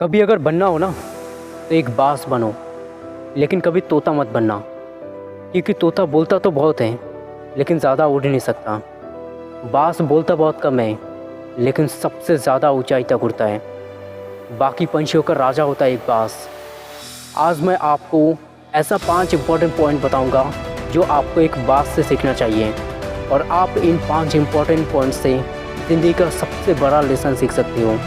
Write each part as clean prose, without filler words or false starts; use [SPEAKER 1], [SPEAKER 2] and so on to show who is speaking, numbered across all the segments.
[SPEAKER 1] कभी अगर बनना हो ना तो एक बास बनो, लेकिन कभी तोता मत बनना। क्योंकि तोता बोलता तो बहुत है लेकिन ज़्यादा उड़ नहीं सकता। बास बोलता बहुत कम है लेकिन सबसे ज़्यादा ऊंचाई तक उड़ता है। बाकी पंछियों का राजा होता है एक बास। आज मैं आपको ऐसा 5 इम्पॉर्टेंट पॉइंट बताऊंगा जो आपको एक बास से सीखना चाहिए, और आप इन 5 इम्पॉर्टेंट पॉइंट से ज़िंदगी का सबसे बड़ा लेसन सीख सकते हो।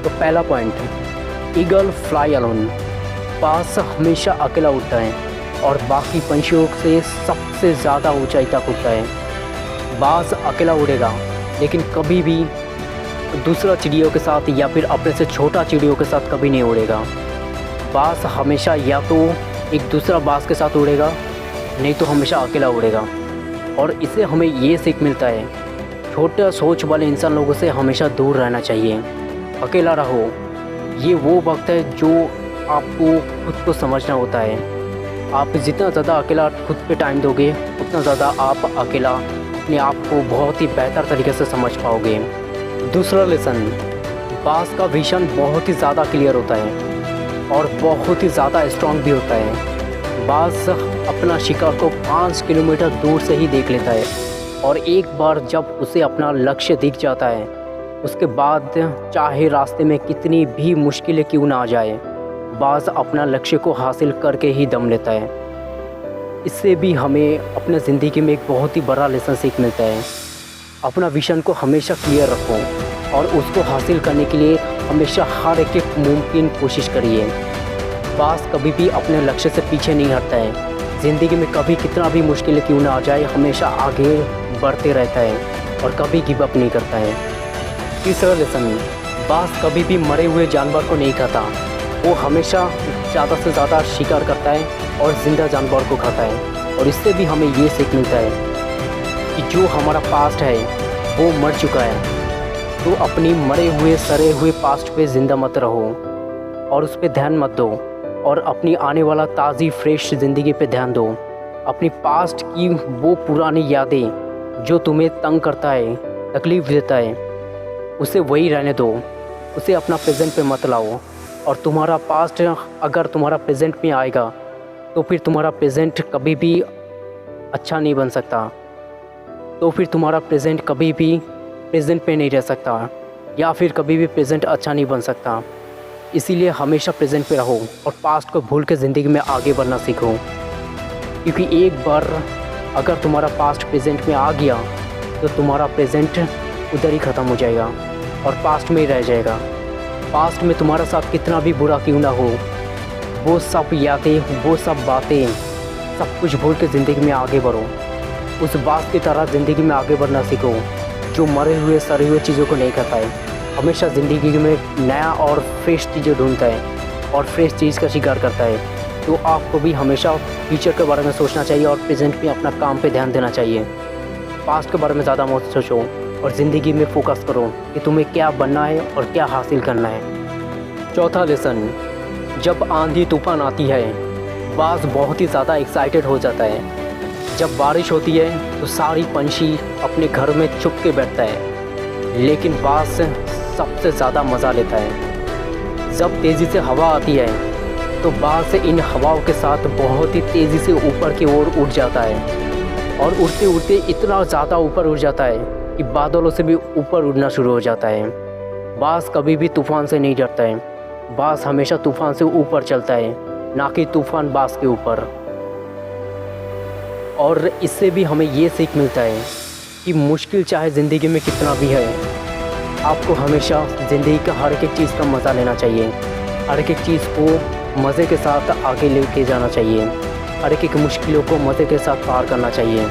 [SPEAKER 1] तो पहला पॉइंट, ईगल फ्लाई अलोन। बास हमेशा अकेला उड़ता है और बाकी पंछियों से सबसे ज़्यादा ऊंचाई तक उड़ता है। बास अकेला उड़ेगा लेकिन कभी भी दूसरा चिड़ियों के साथ या फिर अपने से छोटा चिड़ियों के साथ कभी नहीं उड़ेगा। बास हमेशा या तो एक दूसरा बास के साथ उड़ेगा, नहीं तो हमेशा अकेला उड़ेगा। और इससे हमें ये सीख मिलता है, छोटा सोच वाले इंसान लोगों से हमेशा दूर रहना चाहिए। अकेला रहो, ये वो वक्त है जो आपको खुद को समझना होता है। आप जितना ज़्यादा अकेला खुद पे टाइम दोगे उतना ज़्यादा आप अकेला अपने आप को बहुत ही बेहतर तरीके से समझ पाओगे। दूसरा लेसन, बास का विजन बहुत ही ज़्यादा क्लियर होता है और बहुत ही ज़्यादा स्ट्रांग भी होता है। बास अपना शिकार को 5 किलोमीटर दूर से ही देख लेता है, और एक बार जब उसे अपना लक्ष्य दिख जाता है उसके बाद चाहे रास्ते में कितनी भी मुश्किलें क्यों ना आ जाए, बास अपना लक्ष्य को हासिल करके ही दम लेता है। इससे भी हमें अपने ज़िंदगी में एक बहुत ही बड़ा लेसन सीख मिलता है। अपना विजन को हमेशा क्लियर रखो और उसको हासिल करने के लिए हमेशा हर एक मुमकिन कोशिश करिए। बास कभी भी अपने लक्ष्य से पीछे नहीं हटता है। ज़िंदगी में कभी कितना भी मुश्किलें क्यों ना आ जाए, हमेशा आगे बढ़ते रहता है और कभी गिव अप नहीं करता है। तीसरा लेसन, बास कभी भी मरे हुए जानवर को नहीं खाता। वो हमेशा ज़्यादा से ज़्यादा शिकार करता है और ज़िंदा जानवर को खाता है। और इससे भी हमें ये सीख मिलता है कि जो हमारा पास्ट है वो मर चुका है, तो अपनी मरे हुए सड़े हुए पास्ट पे ज़िंदा मत रहो और उस पर ध्यान मत दो, और अपनी आने वाला ताज़ी फ्रेश ज़िंदगी पे ध्यान दो। अपनी पास्ट की वो पुरानी यादें जो तुम्हें तंग करता है, तकलीफ़ देता है, उसे वही रहने दो। उसे अपना प्रेजेंट पे मत लाओ। और तुम्हारा पास्ट अगर तुम्हारा प्रेजेंट में आएगा तो फिर तुम्हारा प्रेजेंट कभी भी अच्छा नहीं बन सकता। तो फिर तुम्हारा प्रेजेंट कभी भी प्रेजेंट पे नहीं रह सकता, या फिर कभी भी प्रेजेंट अच्छा नहीं बन सकता। इसीलिए हमेशा प्रेजेंट पे रहो और पास्ट को भूल के ज़िंदगी में आगे बढ़ना सीखो। क्योंकि एक बार अगर तुम्हारा पास्ट प्रेजेंट में आ गया तो तुम्हारा प्रेजेंट उधर ही ख़त्म हो जाएगा और पास्ट में ही रह जाएगा। पास्ट में तुम्हारा साथ कितना भी बुरा क्यों ना हो, वो सब यादें, वो सब बातें, सब कुछ भूल के ज़िंदगी में आगे बढ़ो। उस बात की तरह ज़िंदगी में आगे बढ़ना सीखो जो मरे हुए सड़े हुए चीज़ों को नहीं खाता है। हमेशा ज़िंदगी में नया और फ्रेश चीज़ें ढूंढता है और फ्रेश चीज़ का शिकार करता है। तो आपको भी हमेशा फ्यूचर के बारे में सोचना चाहिए और प्रेजेंट में अपना काम पे ध्यान देना चाहिए। पास्ट के बारे में ज़्यादा मत सोचो और ज़िंदगी में फोकस करो कि तुम्हें क्या बनना है और क्या हासिल करना है। चौथा लेसन, जब आंधी तूफान आती है बास बहुत ही ज़्यादा एक्साइटेड हो जाता है। जब बारिश होती है तो सारी पंछी अपने घर में छुप के बैठता है, लेकिन बास सबसे ज़्यादा मज़ा लेता है। जब तेज़ी से हवा आती है तो बास इन हवाओं के साथ बहुत ही तेज़ी से ऊपर की ओर उड़ जाता है, और उड़ते उड़ते इतना ज़्यादा ऊपर उड़ जाता है कि बादलों से भी ऊपर उड़ना शुरू हो जाता है। बास कभी भी तूफ़ान से नहीं डरता है। बास हमेशा तूफ़ान से ऊपर चलता है, ना कि तूफ़ान बास के ऊपर। और इससे भी हमें ये सीख मिलता है कि मुश्किल चाहे ज़िंदगी में कितना भी है, आपको हमेशा ज़िंदगी का हर एक चीज़ का मज़ा लेना चाहिए। हर एक चीज़ को मज़े के साथ आगे लेके जाना चाहिए। हर एक मुश्किलों को मज़े के साथ पार करना चाहिए,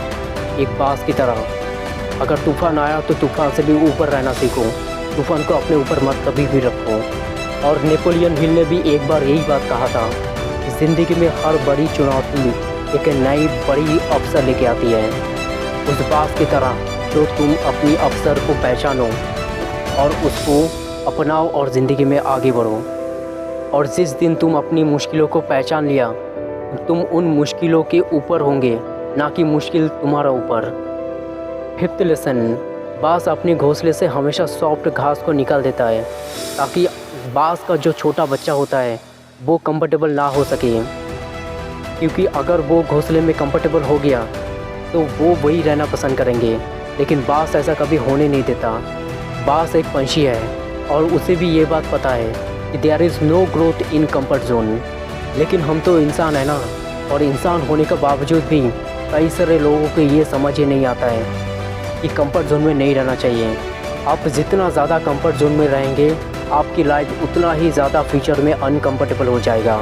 [SPEAKER 1] एक बास की तरह। अगर तूफ़ान आया तो तूफ़ान से भी ऊपर रहना सीखो। तूफ़ान को अपने ऊपर मत कभी भी रखो। और नेपोलियन हिल ने भी एक बार यही बात कहा था कि ज़िंदगी में हर बड़ी चुनौती एक नई बड़ी अवसर लेके आती है। उस बात की तरह जो तुम अपनी अवसर को पहचानो और उसको अपनाओ और ज़िंदगी में आगे बढ़ो। और जिस दिन तुम अपनी मुश्किलों को पहचान लिया, तुम उन मुश्किलों के ऊपर होंगे, ना कि मुश्किल तुम्हारा ऊपर। फिफ्थ लेसन, बास अपने घोंसले से हमेशा सॉफ्ट घास को निकाल देता है ताकि बास का जो छोटा बच्चा होता है वो कंफर्टेबल ना हो सके, क्योंकि अगर वो घोंसले में कंफर्टेबल हो गया तो वो वही रहना पसंद करेंगे। लेकिन बास ऐसा कभी होने नहीं देता। बास एक पंछी है और उसे भी ये बात पता है कि there is no growth in comfort zone. लेकिन हम तो इंसान है ना, और इंसान होने के बावजूद भी कई सारे लोगों को ये समझ ही नहीं आता है कि कंफर्ट जोन में नहीं रहना चाहिए। आप जितना ज़्यादा कंफर्ट जोन में रहेंगे आपकी लाइफ उतना ही ज़्यादा फ्यूचर में अनकंफर्टेबल हो जाएगा।